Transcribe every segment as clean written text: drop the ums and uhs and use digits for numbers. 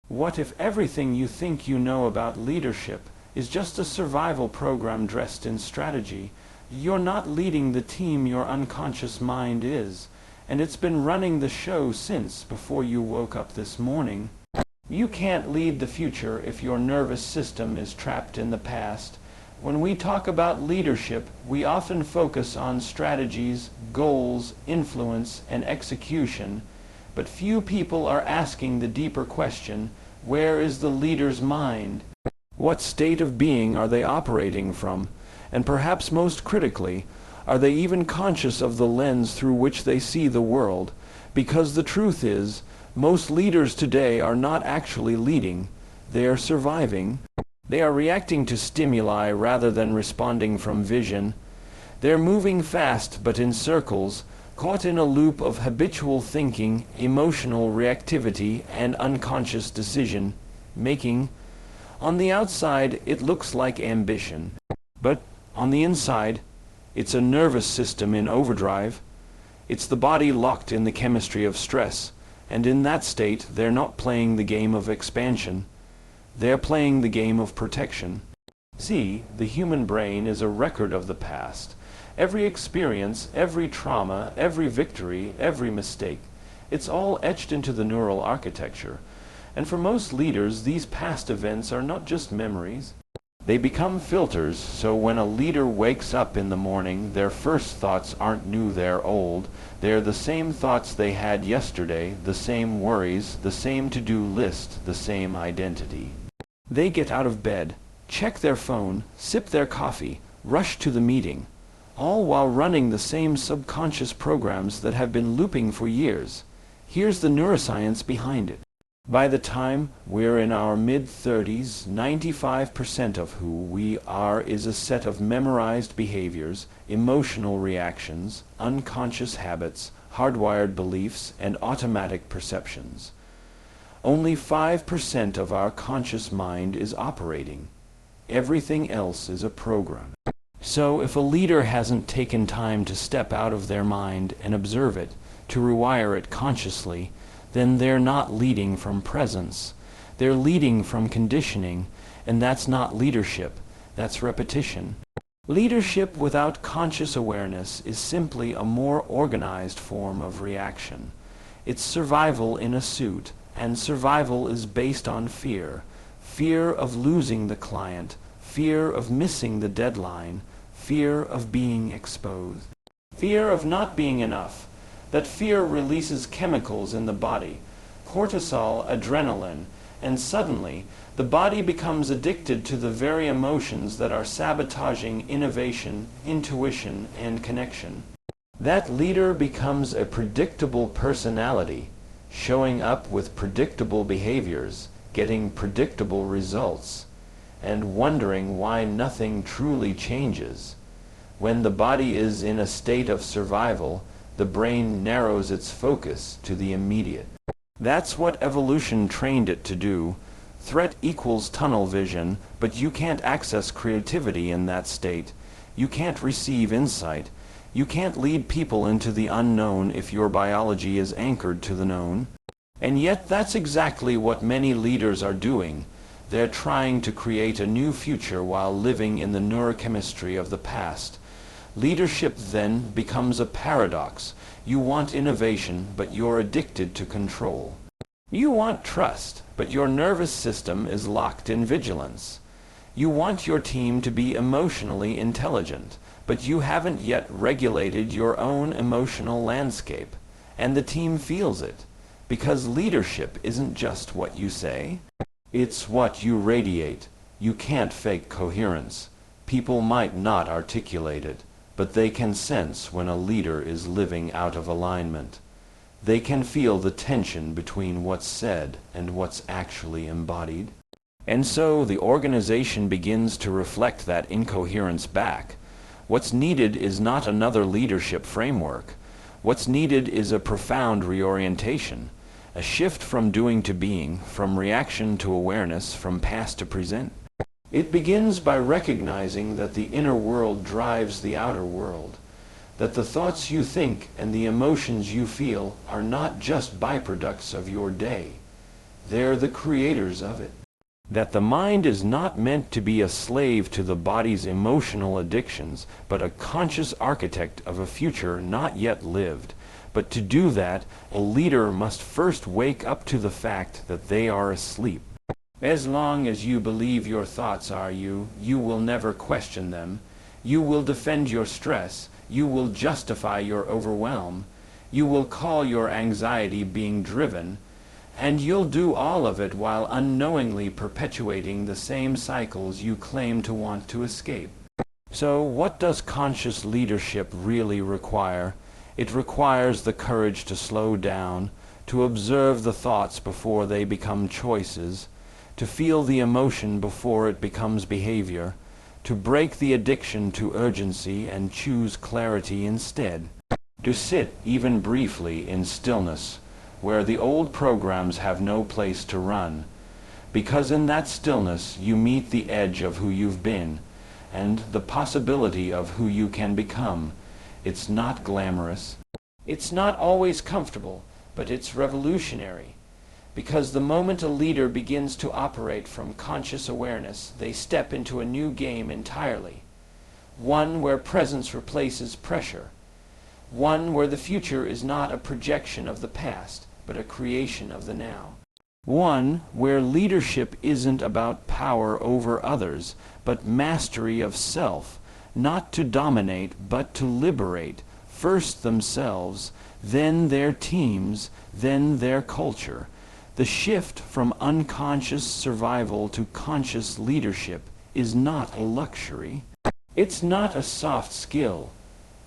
What if everything you think you know about leadership is just a survival program dressed in strategy? You're not leading the team your unconscious mind is, and it's been running the show since before you woke up this morning. You can't lead the future if your nervous system is trapped in the past. When we talk about leadership, we often focus on strategies, goals, influence, and execution, but few people are asking the deeper question, where is the leader's mind? What state of being are they operating from? And perhaps most critically, are they even conscious of the lens through which they see the world? Because the truth is, most leaders today are not actually leading. They are surviving. They are reacting to stimuli rather than responding from vision. They're moving fast but in circles, caught in a loop of habitual thinking, emotional reactivity, and unconscious decision making. On the outside, it looks like ambition, but on the inside, it's a nervous system in overdrive. It's the body locked in the chemistry of stress, and in that state, they're not playing the game of expansion. They're playing the game of protection. See, the human brain is a record of the past. Every experience, every trauma, every victory, every mistake, it's all etched into the neural architecture. And for most leaders, these past events are not just memories. They become filters, so when a leader wakes up in the morning, their first thoughts aren't new, they're old. They're the same thoughts they had yesterday, the same worries, the same to-do list, the same identity. They get out of bed, check their phone, sip their coffee, rush to the meeting, all while running the same subconscious programs that have been looping for years. Here's the neuroscience behind it. By the time we're in our mid-30s, 95% of who we are is a set of memorized behaviors, emotional reactions, unconscious habits, hardwired beliefs, and automatic perceptions. Only 5% of our conscious mind is operating. Everything else is a program. So if a leader hasn't taken time to step out of their mind and observe it, to rewire it consciously, then they're not leading from presence. They're leading from conditioning, and that's not leadership, that's repetition. Leadership without conscious awareness is simply a more organized form of reaction. It's survival in a suit, and survival is based on fear. Fear of losing the client, fear of missing the deadline, fear of being exposed, fear of not being enough. That fear releases chemicals in the body, cortisol, adrenaline, and suddenly the body becomes addicted to the very emotions that are sabotaging innovation, intuition, and connection. That leader becomes a predictable personality, showing up with predictable behaviors, getting predictable results, and wondering why nothing truly changes. When the body is in a state of survival, the brain narrows its focus to the immediate. That's what evolution trained it to do. Threat equals tunnel vision, but you can't access creativity in that state. You can't receive insight. You can't lead people into the unknown if your biology is anchored to the known. And yet that's exactly what many leaders are doing. They're trying to create a new future while living in the neurochemistry of the past. Leadership then becomes a paradox. You want innovation, but you're addicted to control. You want trust, but your nervous system is locked in vigilance. You want your team to be emotionally intelligent, but you haven't yet regulated your own emotional landscape. And the team feels it, because leadership isn't just what you say, it's what you radiate. You can't fake coherence. People might not articulate it, but they can sense when a leader is living out of alignment. They can feel the tension between what's said and what's actually embodied. And so the organization begins to reflect that incoherence back. What's needed is not another leadership framework. What's needed is a profound reorientation, a shift from doing to being, from reaction to awareness, from past to present. It begins by recognizing that the inner world drives the outer world, that the thoughts you think and the emotions you feel are not just byproducts of your day. They're the creators of it. That the mind is not meant to be a slave to the body's emotional addictions, but a conscious architect of a future not yet lived. But to do that, a leader must first wake up to the fact that they are asleep. As long as you believe your thoughts are you, you will never question them. You will defend your stress. You will justify your overwhelm. You will call your anxiety being driven. And you'll do all of it while unknowingly perpetuating the same cycles you claim to want to escape. So what does conscious leadership really require? It requires the courage to slow down, to observe the thoughts before they become choices, to feel the emotion before it becomes behavior, to break the addiction to urgency and choose clarity instead, to sit even briefly in stillness, where the old programs have no place to run, because in that stillness you meet the edge of who you've been, and the possibility of who you can become. It's not glamorous. It's not always comfortable, but it's revolutionary, because the moment a leader begins to operate from conscious awareness, they step into a new game entirely, one where presence replaces pressure, one where the future is not a projection of the past, but a creation of the now. One where leadership isn't about power over others, but mastery of self, not to dominate, but to liberate, first themselves, then their teams, then their culture. The shift from unconscious survival to conscious leadership is not a luxury. It's not a soft skill.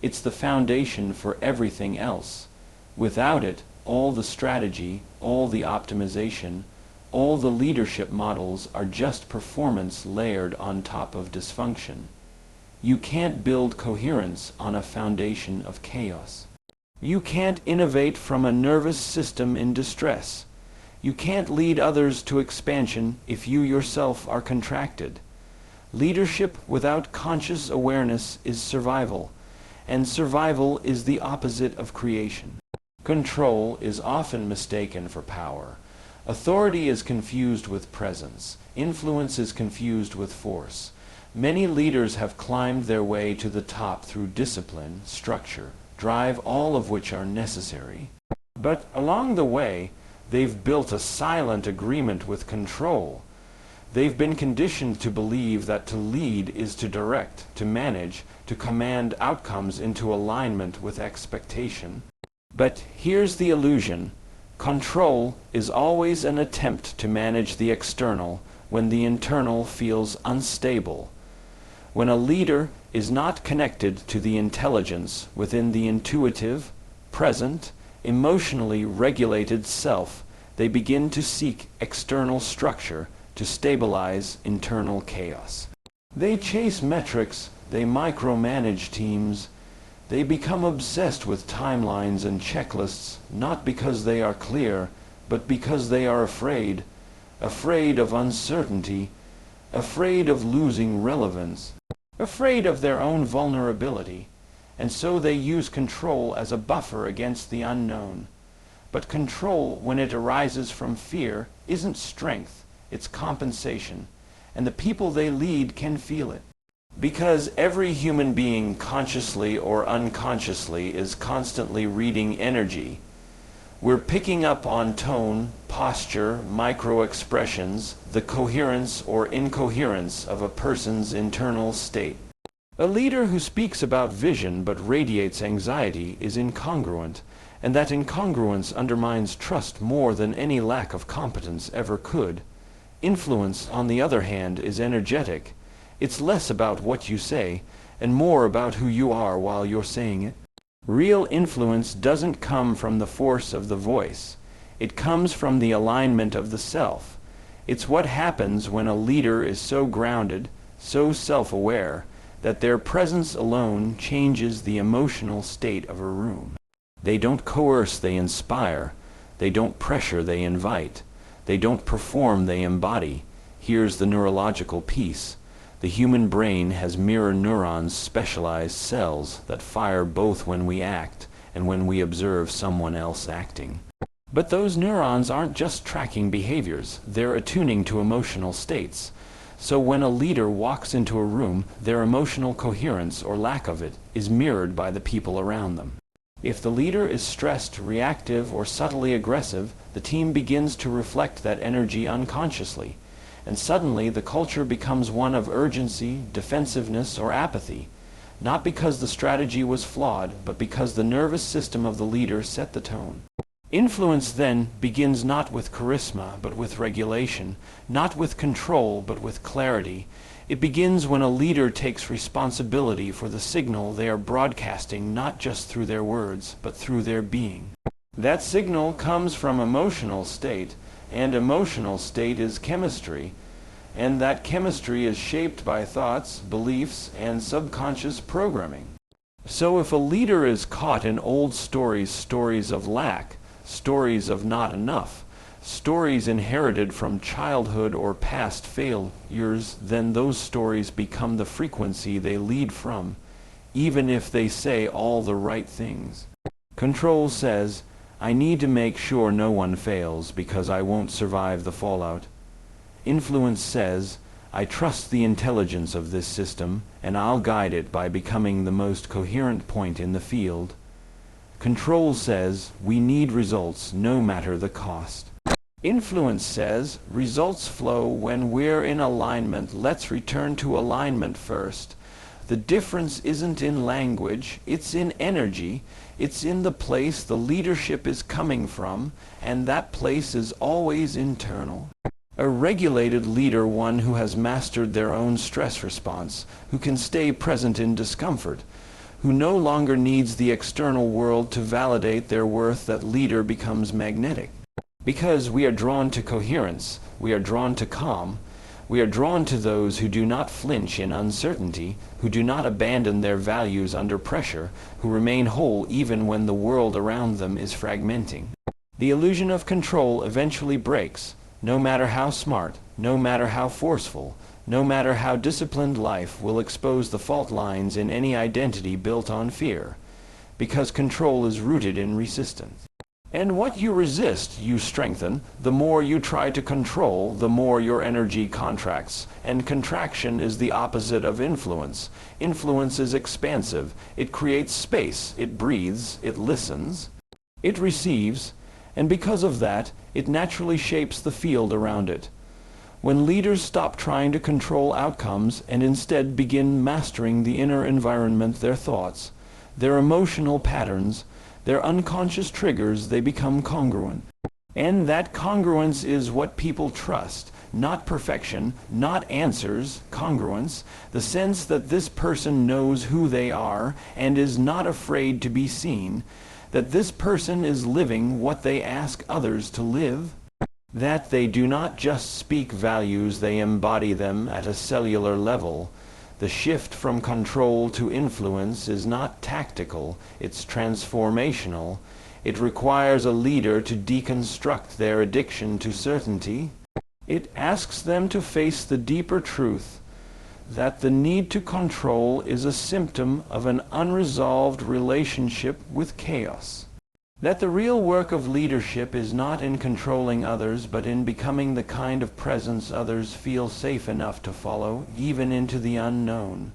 It's the foundation for everything else. Without it, all the strategy, all the optimization, all the leadership models are just performance layered on top of dysfunction. You can't build coherence on a foundation of chaos. You can't innovate from a nervous system in distress. You can't lead others to expansion if you yourself are contracted. Leadership without conscious awareness is survival, and survival is the opposite of creation. Control is often mistaken for power. Authority is confused with presence. Influence is confused with force. Many leaders have climbed their way to the top through discipline, structure, drive, all of which are necessary. But along the way, they've built a silent agreement with control. They've been conditioned to believe that to lead is to direct, to manage, to command outcomes into alignment with expectation. But here's the illusion. Control is always an attempt to manage the external when the internal feels unstable. When a leader is not connected to the intelligence within the intuitive, present, emotionally regulated self, they begin to seek external structure to stabilize internal chaos. They chase metrics, they micromanage teams, they become obsessed with timelines and checklists, not because they are clear, but because they are afraid of uncertainty, afraid of losing relevance, afraid of their own vulnerability, and so they use control as a buffer against the unknown. But control, when it arises from fear, isn't strength, it's compensation, and the people they lead can feel it. Because every human being, consciously or unconsciously, is constantly reading energy. We're picking up on tone, posture, micro-expressions, the coherence or incoherence of a person's internal state. A leader who speaks about vision but radiates anxiety is incongruent, and that incongruence undermines trust more than any lack of competence ever could. Influence, on the other hand, is energetic. It's less about what you say, and more about who you are while you're saying it. Real influence doesn't come from the force of the voice. It comes from the alignment of the self. It's what happens when a leader is so grounded, so self-aware, that their presence alone changes the emotional state of a room. They don't coerce, they inspire. They don't pressure, they invite. They don't perform, they embody. Here's the neurological piece. The human brain has mirror neurons, specialized cells that fire both when we act and when we observe someone else acting. But those neurons aren't just tracking behaviors, they're attuning to emotional states. So when a leader walks into a room, their emotional coherence, or lack of it, is mirrored by the people around them. If the leader is stressed, reactive, or subtly aggressive, the team begins to reflect that energy unconsciously, and suddenly the culture becomes one of urgency, defensiveness, or apathy, not because the strategy was flawed, but because the nervous system of the leader set the tone. Influence then begins not with charisma, but with regulation, not with control, but with clarity. It begins when a leader takes responsibility for the signal they are broadcasting, not just through their words, but through their being. That signal comes from emotional state, and emotional state is chemistry, and that chemistry is shaped by thoughts, beliefs, and subconscious programming. So if a leader is caught in old stories of lack, stories of not enough, stories inherited from childhood or past failures, then those stories become the frequency they lead from, even if they say all the right things. Control says, I need to make sure no one fails because I won't survive the fallout. Influence says, I trust the intelligence of this system, and I'll guide it by becoming the most coherent point in the field. Control says, we need results no matter the cost. Influence says, results flow when we're in alignment. Let's return to alignment first. The difference isn't in language, it's in energy. It's in the place the leadership is coming from, and that place is always internal. A regulated leader, one who has mastered their own stress response, who can stay present in discomfort, who no longer needs the external world to validate their worth. That leader becomes magnetic. Because we are drawn to coherence, we are drawn to calm, we are drawn to those who do not flinch in uncertainty, who do not abandon their values under pressure, who remain whole even when the world around them is fragmenting. The illusion of control eventually breaks, no matter how smart, no matter how forceful, no matter how disciplined. Life will expose the fault lines in any identity built on fear, because control is rooted in resistance. And what you resist, you strengthen. The more you try to control, the more your energy contracts. And contraction is the opposite of influence. Influence is expansive. It creates space. It breathes. It listens. It receives. And because of that, it naturally shapes the field around it. When leaders stop trying to control outcomes and instead begin mastering the inner environment, their thoughts, their emotional patterns, their unconscious triggers, they become congruent. And that congruence is what people trust. Not perfection, not answers, congruence, the sense that this person knows who they are and is not afraid to be seen, that this person is living what they ask others to live, that they do not just speak values, they embody them at a cellular level. The shift from control to influence is not tactical, it's transformational. It requires a leader to deconstruct their addiction to certainty. It asks them to face the deeper truth that the need to control is a symptom of an unresolved relationship with chaos. That the real work of leadership is not in controlling others, but in becoming the kind of presence others feel safe enough to follow, even into the unknown.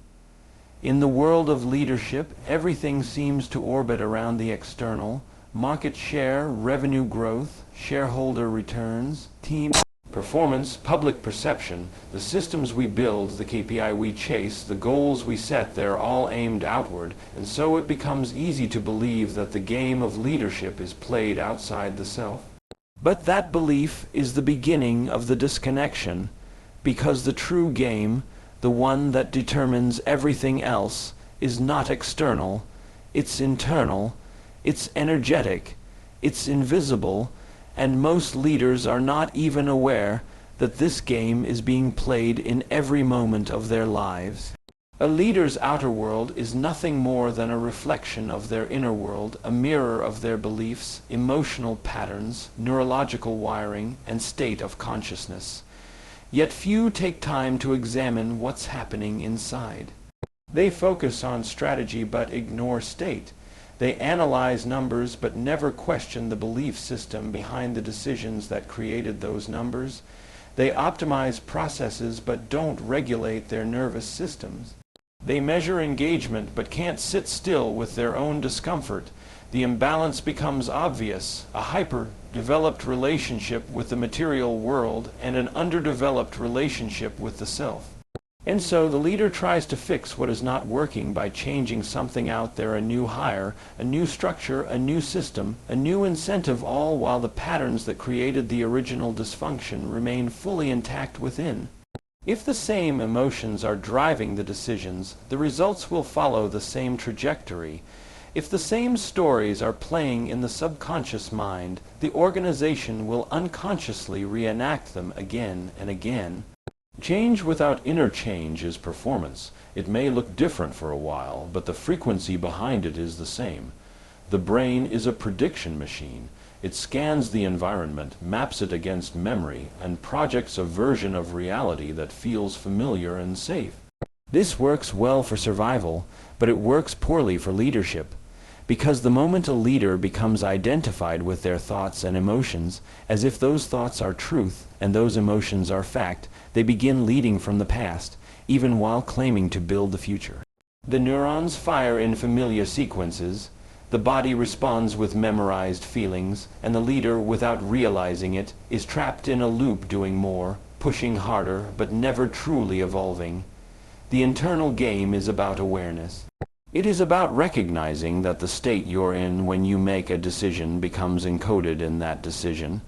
In the world of leadership, everything seems to orbit around the external: market share, revenue growth, shareholder returns, team performance, public perception. The systems we build, the KPI we chase, the goals we set, they're all aimed outward, and so it becomes easy to believe that the game of leadership is played outside the self. But that belief is the beginning of the disconnection, because the true game, the one that determines everything else, is not external, it's internal, it's energetic, it's invisible, and most leaders are not even aware that this game is being played in every moment of their lives. A leader's outer world is nothing more than a reflection of their inner world, a mirror of their beliefs, emotional patterns, neurological wiring, and state of consciousness. Yet few take time to examine what's happening inside. They focus on strategy but ignore state. They analyze numbers but never question the belief system behind the decisions that created those numbers. They optimize processes but don't regulate their nervous systems. They measure engagement but can't sit still with their own discomfort. The imbalance becomes obvious: a hyper-developed relationship with the material world and an underdeveloped relationship with the self. And so the leader tries to fix what is not working by changing something out there, a new hire, a new structure, a new system, a new incentive, all while the patterns that created the original dysfunction remain fully intact within. If the same emotions are driving the decisions, the results will follow the same trajectory. If the same stories are playing in the subconscious mind, the organization will unconsciously reenact them again and again. Change without inner change is performance. It may look different for a while, but the frequency behind it is the same. The brain is a prediction machine. It scans the environment, maps it against memory, and projects a version of reality that feels familiar and safe. This works well for survival, but it works poorly for leadership. Because the moment a leader becomes identified with their thoughts and emotions, as if those thoughts are truth and those emotions are fact, they begin leading from the past, even while claiming to build the future. The neurons fire in familiar sequences, the body responds with memorized feelings, and the leader, without realizing it, is trapped in a loop, doing more, pushing harder, but never truly evolving. The internal game is about awareness. It is about recognizing that the state you're in when you make a decision becomes encoded in that decision.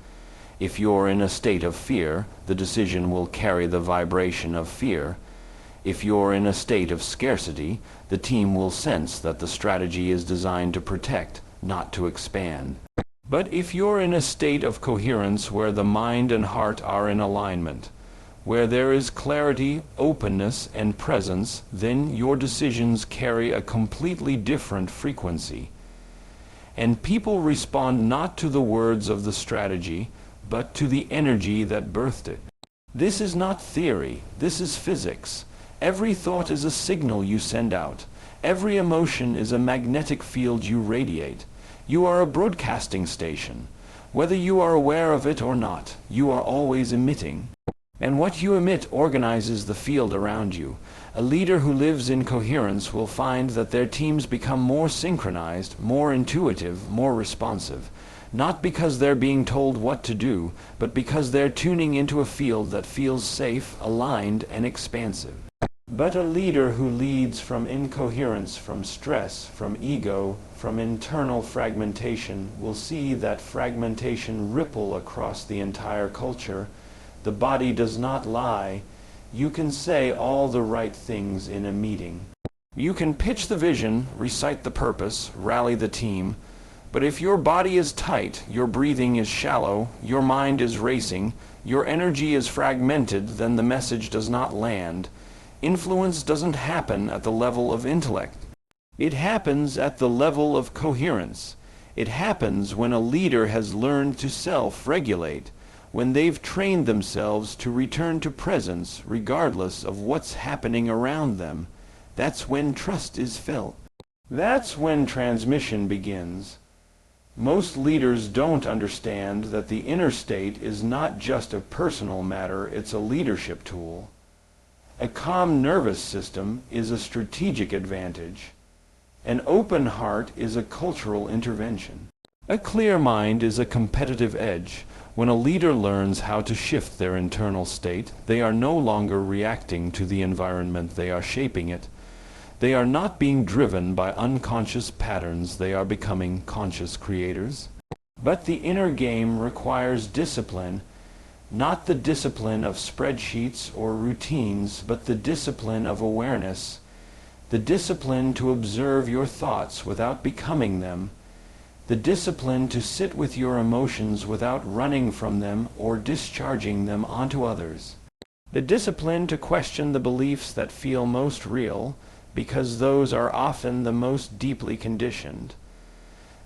If you're in a state of fear, the decision will carry the vibration of fear. If you're in a state of scarcity, the team will sense that the strategy is designed to protect, not to expand. But if you're in a state of coherence where the mind and heart are in alignment, where there is clarity, openness, and presence, then your decisions carry a completely different frequency. And people respond not to the words of the strategy, but to the energy that birthed it. This is not theory, this is physics. Every thought is a signal you send out. Every emotion is a magnetic field you radiate. You are a broadcasting station. Whether you are aware of it or not, you are always emitting. And what you emit organizes the field around you. A leader who lives in coherence will find that their teams become more synchronized, more intuitive, more responsive. Not because they're being told what to do, but because they're tuning into a field that feels safe, aligned, and expansive. But a leader who leads from incoherence, from stress, from ego, from internal fragmentation will see that fragmentation ripple across the entire culture. The body does not lie. You can say all the right things in a meeting. You can pitch the vision, recite the purpose, rally the team. But if your body is tight, your breathing is shallow, your mind is racing, your energy is fragmented, then the message does not land. Influence doesn't happen at the level of intellect. It happens at the level of coherence. It happens when a leader has learned to self-regulate, when they've trained themselves to return to presence regardless of what's happening around them. That's when trust is felt. That's when transmission begins. Most leaders don't understand that the inner state is not just a personal matter, it's a leadership tool. A calm nervous system is a strategic advantage. An open heart is a cultural intervention. A clear mind is a competitive edge. When a leader learns how to shift their internal state, they are no longer reacting to the environment, they are shaping it. They are not being driven by unconscious patterns, they are becoming conscious creators. But the inner game requires discipline, not the discipline of spreadsheets or routines, but the discipline of awareness, the discipline to observe your thoughts without becoming them, the discipline to sit with your emotions without running from them or discharging them onto others, the discipline to question the beliefs that feel most real, because those are often the most deeply conditioned,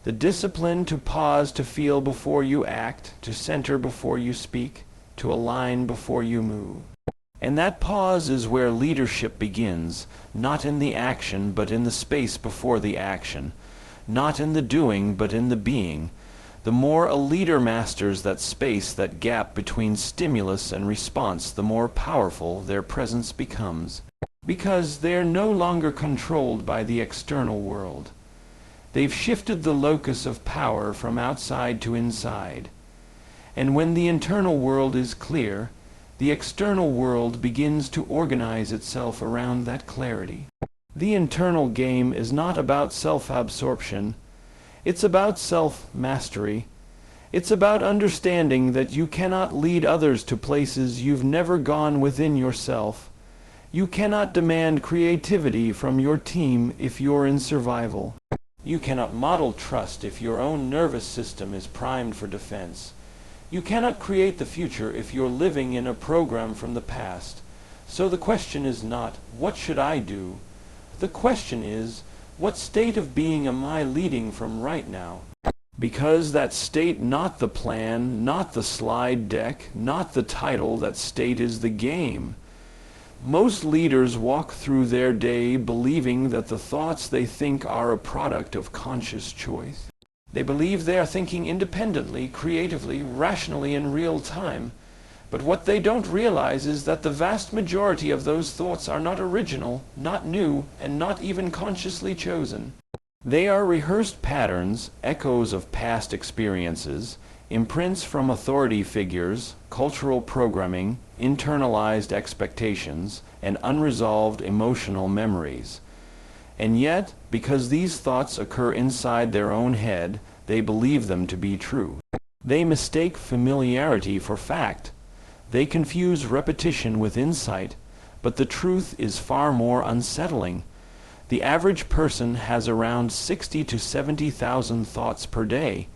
the discipline to pause to feel before you act, to center before you speak, to align before you move. And that pause is where leadership begins, not in the action, but in the space before the action. not in the doing but in the being. The more a leader masters that space, that gap between stimulus and response, the more powerful their presence becomes, because they're no longer controlled by the external world. They've shifted the locus of power from outside to inside. And when the internal world is clear, the external world begins to organize itself around that clarity. The internal game is not about self-absorption. It's about self-mastery. It's about understanding that you cannot lead others to places you've never gone within yourself. You cannot demand creativity from your team if you're in survival. You cannot model trust if your own nervous system is primed for defense. You cannot create the future if you're living in a program from the past. So the question is not, what should I do? The question is, what state of being am I leading from right now? Because that state, not the plan, not the slide deck, not the title, that state is the game. Most leaders walk through their day believing that the thoughts they think are a product of conscious choice. They believe they are thinking independently, creatively, rationally in real time. But what they don't realize is that the vast majority of those thoughts are not original, not new, and not even consciously chosen. They are rehearsed patterns, echoes of past experiences, imprints from authority figures, cultural programming, internalized expectations, and unresolved emotional memories. And yet, because these thoughts occur inside their own head, they believe them to be true. They mistake familiarity for fact. They confuse repetition with insight, but the truth is far more unsettling. The average person has around 60 to 70,000 thoughts per day,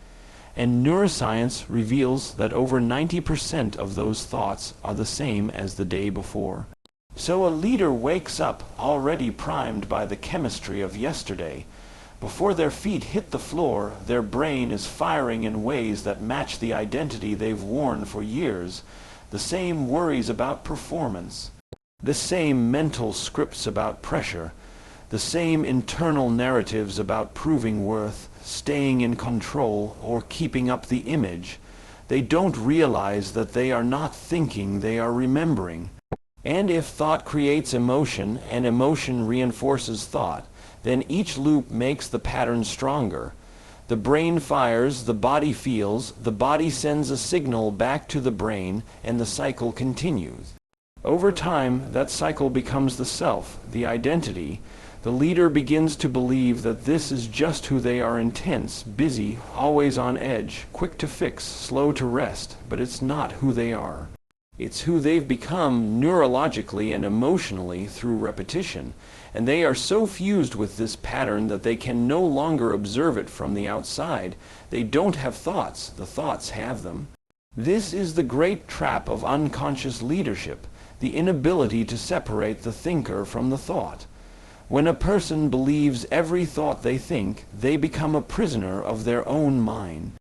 and neuroscience reveals that over 90% of those thoughts are the same as the day before. So a leader wakes up already primed by the chemistry of yesterday. Before their feet hit the floor, their brain is firing in ways that match the identity they've worn for years. The same worries about performance, the same mental scripts about pressure, the same internal narratives about proving worth, staying in control, or keeping up the image. They don't realize that they are not thinking, they are remembering. And if thought creates emotion, and emotion reinforces thought, then each loop makes the pattern stronger. The brain fires, the body feels, the body sends a signal back to the brain, and the cycle continues. Over time, that cycle becomes the self, the identity. The leader begins to believe that this is just who they are: intense, busy, always on edge, quick to fix, slow to rest, but it's not who they are. It's who they've become neurologically and emotionally through repetition, and they are so fused with this pattern that they can no longer observe it from the outside. They don't have thoughts, the thoughts have them. This is the great trap of unconscious leadership, the inability to separate the thinker from the thought. When a person believes every thought they think, they become a prisoner of their own mind.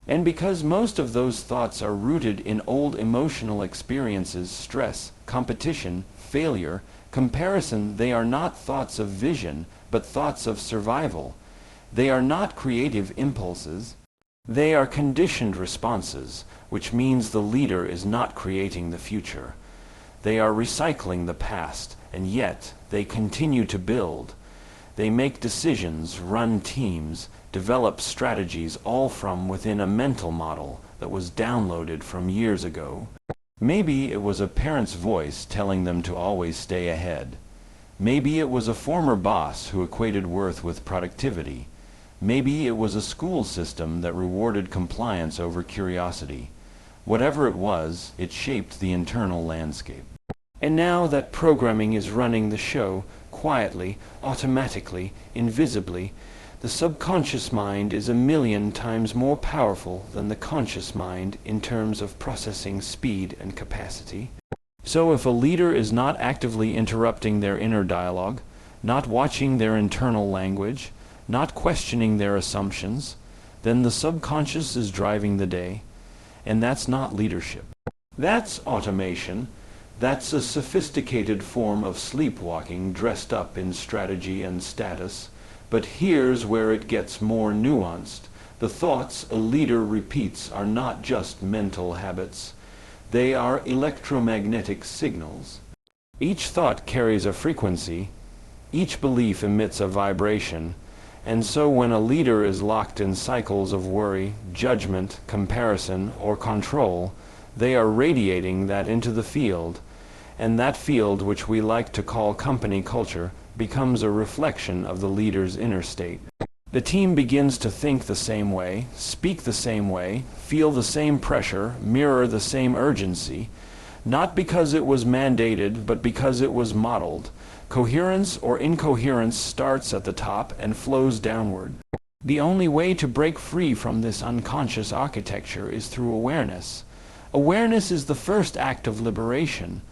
And because most of those thoughts are rooted in old emotional experiences, stress, competition, failure, comparison, they are not thoughts of vision, but thoughts of survival. They are not creative impulses. They are conditioned responses, which means the leader is not creating the future. They are recycling the past, and yet they continue to build. They make decisions, run teams, develop strategies, all from within a mental model that was downloaded from years ago. Maybe it was a parent's voice telling them to always stay ahead. Maybe it was a former boss who equated worth with productivity. Maybe it was a school system that rewarded compliance over curiosity. Whatever it was, it shaped the internal landscape. And now that programming is running the show, quietly, automatically, invisibly, the subconscious mind is 1,000,000 times more powerful than the conscious mind in terms of processing speed and capacity. So if a leader is not actively interrupting their inner dialogue, not watching their internal language, not questioning their assumptions, then the subconscious is driving the day, and that's not leadership. That's automation. That's a sophisticated form of sleepwalking dressed up in strategy and status. But here's where it gets more nuanced. The thoughts a leader repeats are not just mental habits. They are electromagnetic signals. Each thought carries a frequency, each belief emits a vibration, and so when a leader is locked in cycles of worry, judgment, comparison, or control, they are radiating that into the field, and that field, which we like to call company culture, becomes a reflection of the leader's inner state. The team begins to think the same way, speak the same way, feel the same pressure, mirror the same urgency, not because it was mandated, but because it was modeled. Coherence or incoherence starts at the top and flows downward. The only way to break free from this unconscious architecture is through awareness. Awareness is the first act of liberation.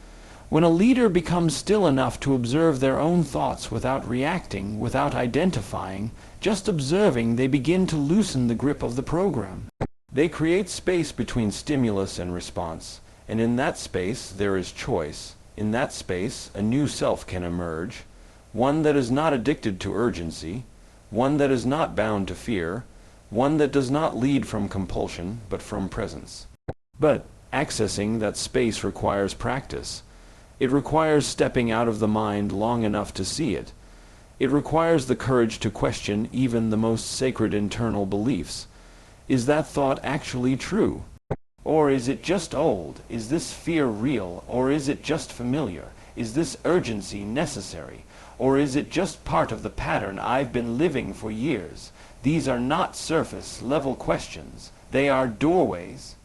When a leader becomes still enough to observe their own thoughts without reacting, without identifying, just observing, they begin to loosen the grip of the program. They create space between stimulus and response, and in that space there is choice. In that space, a new self can emerge, one that is not addicted to urgency, one that is not bound to fear, one that does not lead from compulsion, but from presence. But accessing that space requires practice. It requires stepping out of the mind long enough to see it. It requires the courage to question even the most sacred internal beliefs. Is that thought actually true? Or is it just old? Is this fear real? Or is it just familiar? Is this urgency necessary? Or is it just part of the pattern I've been living for years? These are not surface-level questions. They are doorways.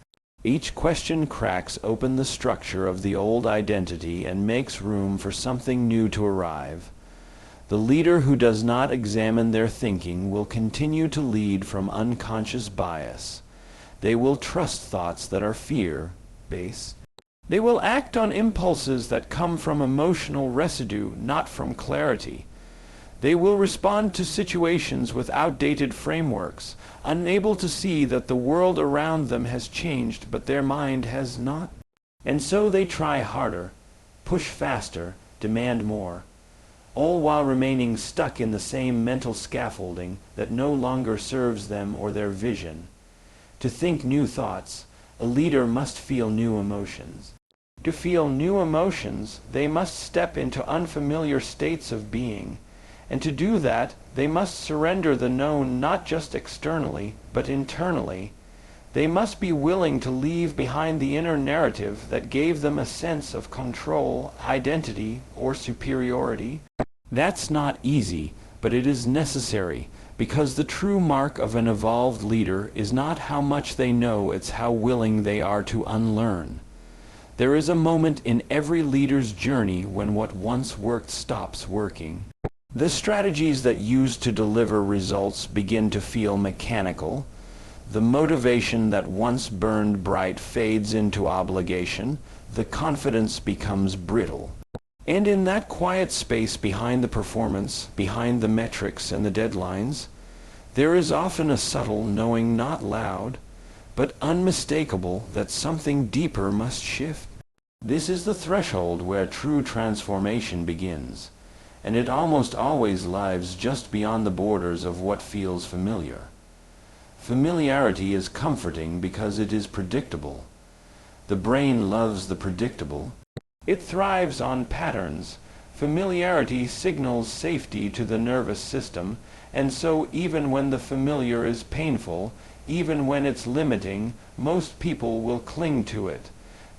Each question cracks open the structure of the old identity and makes room for something new to arrive. The leader who does not examine their thinking will continue to lead from unconscious bias. They will trust thoughts that are fear-based. They will act on impulses that come from emotional residue, not from clarity. They will respond to situations with outdated frameworks, unable to see that the world around them has changed, but their mind has not. And so they try harder, push faster, demand more, all while remaining stuck in the same mental scaffolding that no longer serves them or their vision. To think new thoughts, a leader must feel new emotions. To feel new emotions, they must step into unfamiliar states of being. And to do that, they must surrender the known not just externally, but internally. They must be willing to leave behind the inner narrative that gave them a sense of control, identity, or superiority. That's not easy, but it is necessary, because the true mark of an evolved leader is not how much they know, it's how willing they are to unlearn. There is a moment in every leader's journey when what once worked stops working. The strategies that used to deliver results begin to feel mechanical. The motivation that once burned bright fades into obligation. The confidence becomes brittle. And in that quiet space behind the performance, behind the metrics and the deadlines, there is often a subtle knowing, not loud, but unmistakable, that something deeper must shift. This is the threshold where true transformation begins, and it almost always lies just beyond the borders of what feels familiar. Familiarity is comforting because it is predictable. The brain loves the predictable. It thrives on patterns. Familiarity signals safety to the nervous system, and so even when the familiar is painful, even when it's limiting, most people will cling to it,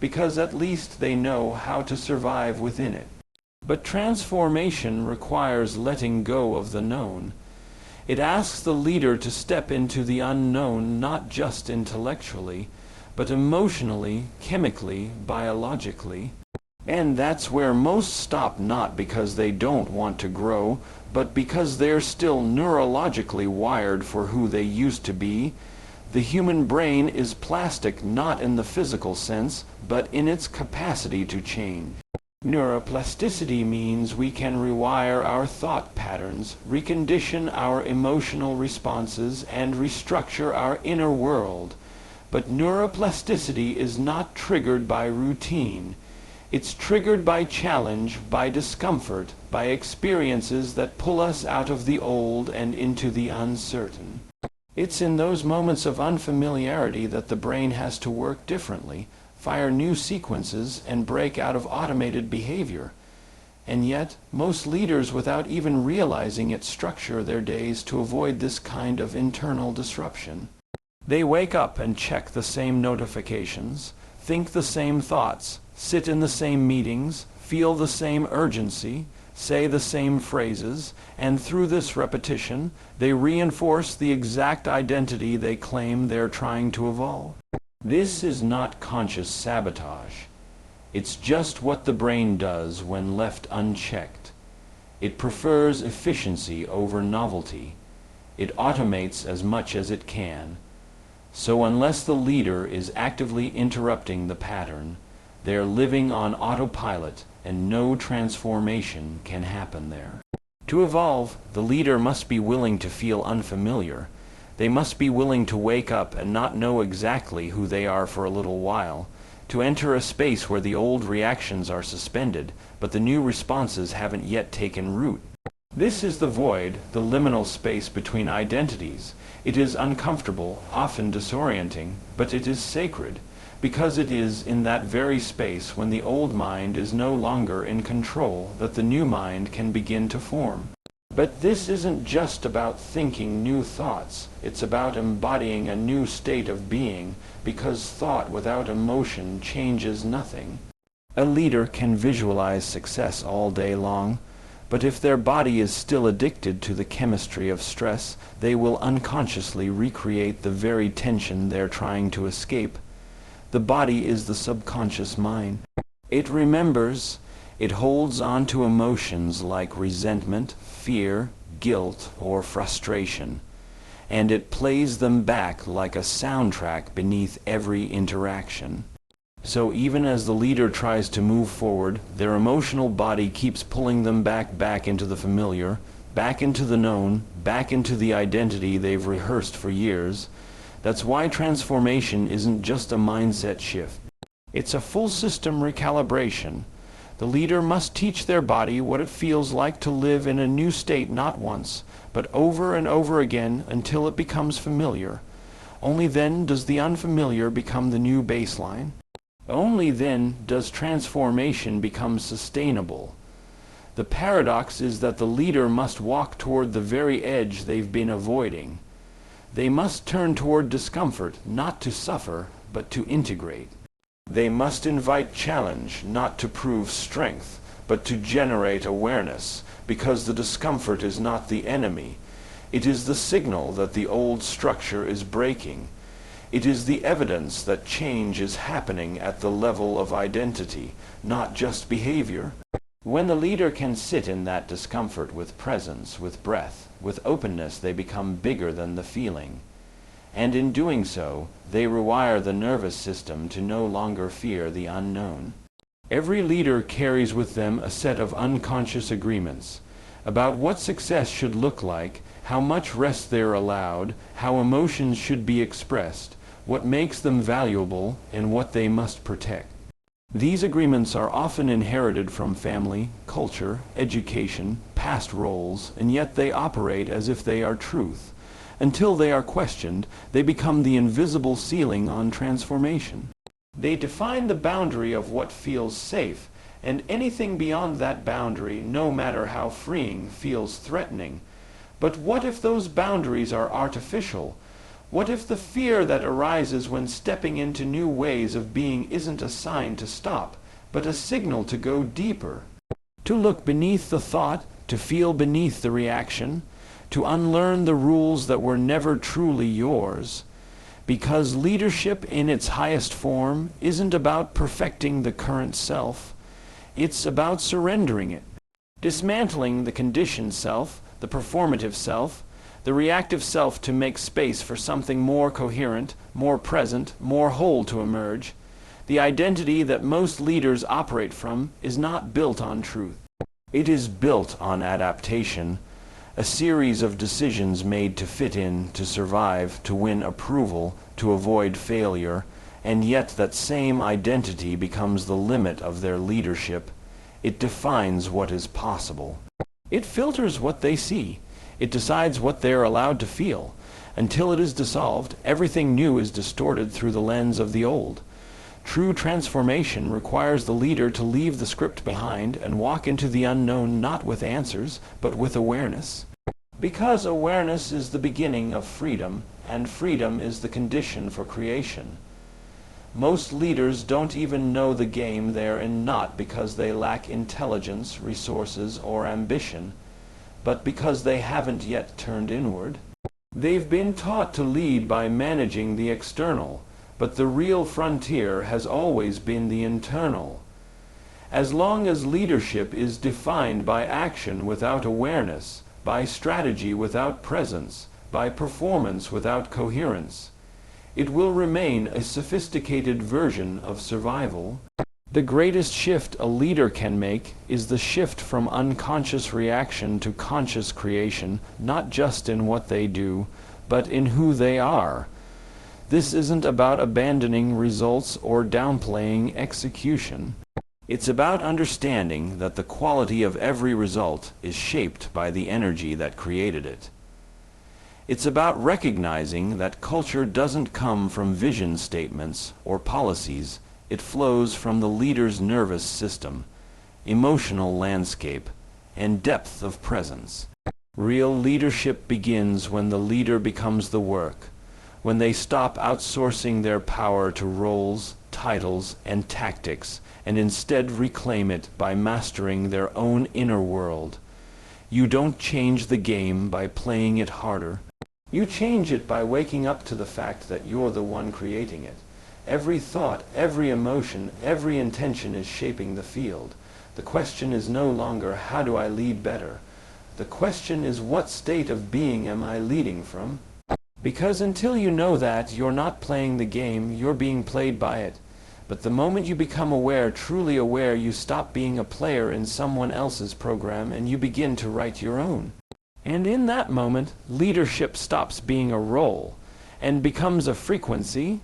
because at least they know how to survive within it. But transformation requires letting go of the known. It asks the leader to step into the unknown, not just intellectually, but emotionally, chemically, biologically. And that's where most stop, not because they don't want to grow, but because they're still neurologically wired for who they used to be. The human brain is plastic not in the physical sense, but in its capacity to change. Neuroplasticity means we can rewire our thought patterns, recondition our emotional responses, and restructure our inner world. But neuroplasticity is not triggered by routine. It's triggered by challenge, by discomfort, by experiences that pull us out of the old and into the uncertain. It's in those moments of unfamiliarity that the brain has to work differently, fire new sequences, and break out of automated behavior. And yet, most leaders, without even realizing it, structure their days to avoid this kind of internal disruption. They wake up and check the same notifications, think the same thoughts, sit in the same meetings, feel the same urgency, say the same phrases, and through this repetition, they reinforce the exact identity they claim they're trying to evolve. This is not conscious sabotage. It's just what the brain does when left unchecked. It prefers efficiency over novelty. It automates as much as it can. So unless the leader is actively interrupting the pattern, they're living on autopilot and no transformation can happen there. To evolve, the leader must be willing to feel unfamiliar. They must be willing to wake up and not know exactly who they are for a little while, to enter a space where the old reactions are suspended, but the new responses haven't yet taken root. This is the void, the liminal space between identities. It is uncomfortable, often disorienting, but it is sacred, because it is in that very space when the old mind is no longer in control that the new mind can begin to form. But this isn't just about thinking new thoughts. It's about embodying a new state of being, because thought without emotion changes nothing. A leader can visualize success all day long, but if their body is still addicted to the chemistry of stress, they will unconsciously recreate the very tension they're trying to escape. The body is the subconscious mind. It remembers. It holds on to emotions like resentment, fear, guilt, or frustration, and it plays them back like a soundtrack beneath every interaction. So even as the leader tries to move forward, their emotional body keeps pulling them back into the familiar, back into the known, back into the identity they've rehearsed for years. That's why transformation isn't just a mindset shift. It's a full system recalibration. The leader must teach their body what it feels like to live in a new state not once, but over and over again until it becomes familiar. Only then does the unfamiliar become the new baseline. Only then does transformation become sustainable. The paradox is that the leader must walk toward the very edge they've been avoiding. They must turn toward discomfort, not to suffer, but to integrate. They must invite challenge, not to prove strength, but to generate awareness, because the discomfort is not the enemy. It is the signal that the old structure is breaking. It is the evidence that change is happening at the level of identity, not just behavior. When the leader can sit in that discomfort with presence, with breath, with openness, they become bigger than the feeling. And in doing so, they rewire the nervous system to no longer fear the unknown. Every leader carries with them a set of unconscious agreements about what success should look like, how much rest they're allowed, how emotions should be expressed, what makes them valuable, and what they must protect. These agreements are often inherited from family, culture, education, past roles, and yet they operate as if they are truth. Until they are questioned, they become the invisible ceiling on transformation. They define the boundary of what feels safe, and anything beyond that boundary, no matter how freeing, feels threatening. But what if those boundaries are artificial? What if the fear that arises when stepping into new ways of being isn't a sign to stop, but a signal to go deeper? To look beneath the thought, to feel beneath the reaction, to unlearn the rules that were never truly yours. Because leadership in its highest form isn't about perfecting the current self. It's about surrendering it, dismantling the conditioned self, the performative self, the reactive self to make space for something more coherent, more present, more whole to emerge. The identity that most leaders operate from is not built on truth. It is built on adaptation, a series of decisions made to fit in, to survive, to win approval, to avoid failure, and yet that same identity becomes the limit of their leadership. It defines what is possible. It filters what they see. It decides what they are allowed to feel. Until it is dissolved, everything new is distorted through the lens of the old. True transformation requires the leader to leave the script behind and walk into the unknown not with answers, but with awareness. Because awareness is the beginning of freedom, and freedom is the condition for creation. Most leaders don't even know the game they're in, not because they lack intelligence, resources, or ambition, but because they haven't yet turned inward. They've been taught to lead by managing the external, but the real frontier has always been the internal. As long as leadership is defined by action without awareness, by strategy without presence, by performance without coherence, it will remain a sophisticated version of survival. The greatest shift a leader can make is the shift from unconscious reaction to conscious creation, not just in what they do, but in who they are. This isn't about abandoning results or downplaying execution. It's about understanding that the quality of every result is shaped by the energy that created it. It's about recognizing that culture doesn't come from vision statements or policies. It flows from the leader's nervous system, emotional landscape, and depth of presence. Real leadership begins when the leader becomes the work, when they stop outsourcing their power to roles, titles, and tactics, and instead reclaim it by mastering their own inner world. You don't change the game by playing it harder. You change it by waking up to the fact that you're the one creating it. Every thought, every emotion, every intention is shaping the field. The question is no longer, how do I lead better? The question is, what state of being am I leading from? Because until you know that, you're not playing the game, you're being played by it. But the moment you become aware, truly aware, you stop being a player in someone else's program and you begin to write your own. And in that moment, leadership stops being a role and becomes a frequency,